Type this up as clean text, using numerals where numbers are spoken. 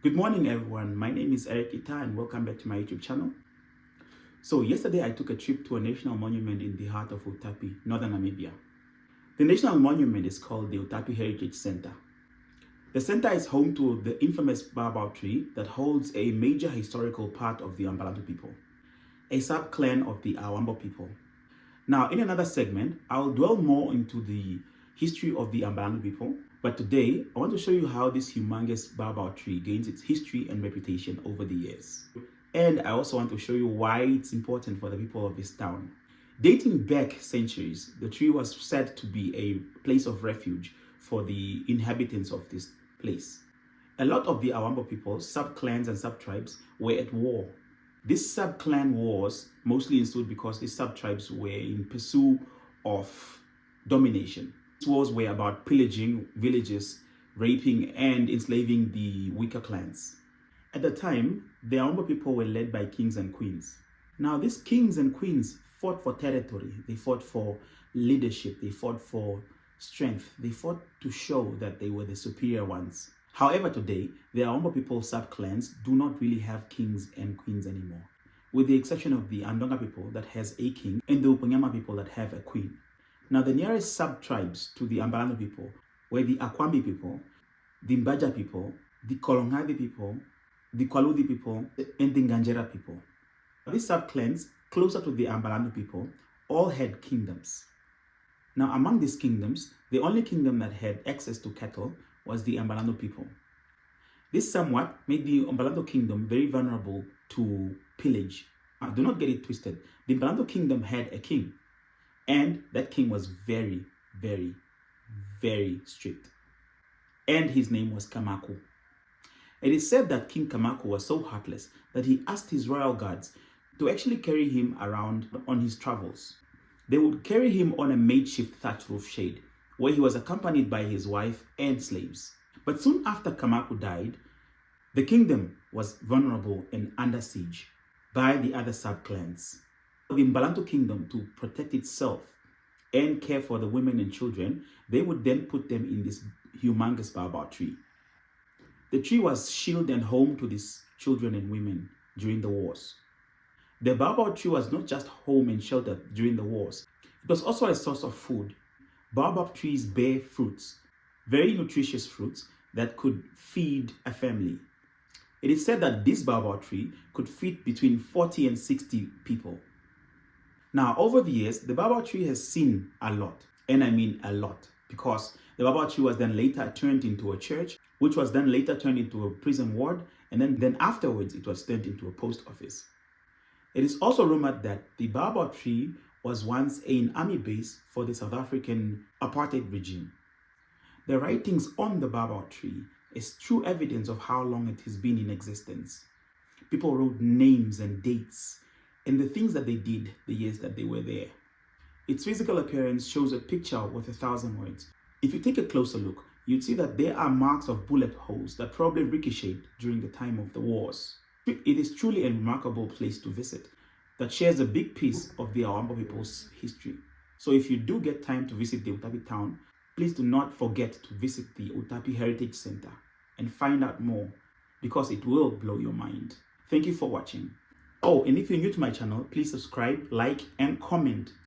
Good morning, everyone. My name is Eric Ita, and welcome back to my YouTube channel. So yesterday I took a trip to a national monument in the heart of Outapi, northern Namibia. The national monument is called the Outapi Heritage Center. The center is home to the infamous baobab tree that holds a major historical part of the Ambalantu people, a sub-clan of the Awambo people. Now, in another segment, I'll dwell more into the history of the Ambalantu people, but today I want to show you how this humongous baobab tree gains its history and reputation over the years. And I also want to show you why it's important for the people of this town. Dating back centuries, the tree was said to be a place of refuge for the inhabitants of this place. A lot of the Awambo people, sub-clans and sub-tribes, were at war. These sub-clan wars mostly ensued because these sub-tribes were in pursuit of domination. These wars were about pillaging villages, raping and enslaving the weaker clans. At the time, the Awambo people were led by kings and queens. Now, these kings and queens fought for territory, they fought for leadership, they fought for strength, they fought to show that they were the superior ones. However, today, the Awambo people sub-clans do not really have kings and queens anymore, with the exception of the Andonga people that has a king and the Uponyama people that have a queen. Now, the nearest sub-tribes to the Ambalantu people were the Akwambi people, the Mbaja people, the Kolongavi people, the Kwaluthi people, and the Nganjera people. These sub-clans, closer to the Ambalantu people, all had kingdoms. Now, among these kingdoms, the only kingdom that had access to cattle was the Ambalantu people. This somewhat made the Ambalantu kingdom very vulnerable to pillage. Now, do not get it twisted. The Ambalantu kingdom had a king, and that king was very, very, very strict. And his name was Kamaku. It is said that King Kamaku was so heartless that he asked his royal guards to actually carry him around on his travels. They would carry him on a makeshift thatch roof shade, where he was accompanied by his wife and slaves. But soon after Kamaku died, the kingdom was vulnerable and under siege by the other sub-clans. The Mbalantu kingdom, to protect itself and care for the women and children, they would then put them in this humongous baobab tree. The tree was shield and home to these children and women during the wars. The baobab tree was not just home and shelter during the wars, it was also a source of food. Baobab trees bear fruits, very nutritious fruits that could feed a family. It is said that this baobab tree could feed between 40 and 60 people. Now, over the years, the baobab tree has seen a lot, and I mean a lot, because the baobab tree was then later turned into a church, which was then later turned into a prison ward, and then afterwards it was turned into a post office. It is also rumored that the baobab tree was once an army base for the South African apartheid regime. The writings on the baobab tree is true evidence of how long it has been in existence. People wrote names and dates and the things that they did the years that they were there. Its physical appearance shows a picture with 1,000 words. If you take a closer look, you'd see that there are marks of bullet holes that probably ricocheted during the time of the wars. It is truly a remarkable place to visit that shares a big piece of the Awambo people's history. So if you do get time to visit the Outapi town, please do not forget to visit the Outapi Heritage Center and find out more, because it will blow your mind. Thank you for watching. Oh, and if you're new to my channel, please subscribe, like, and comment.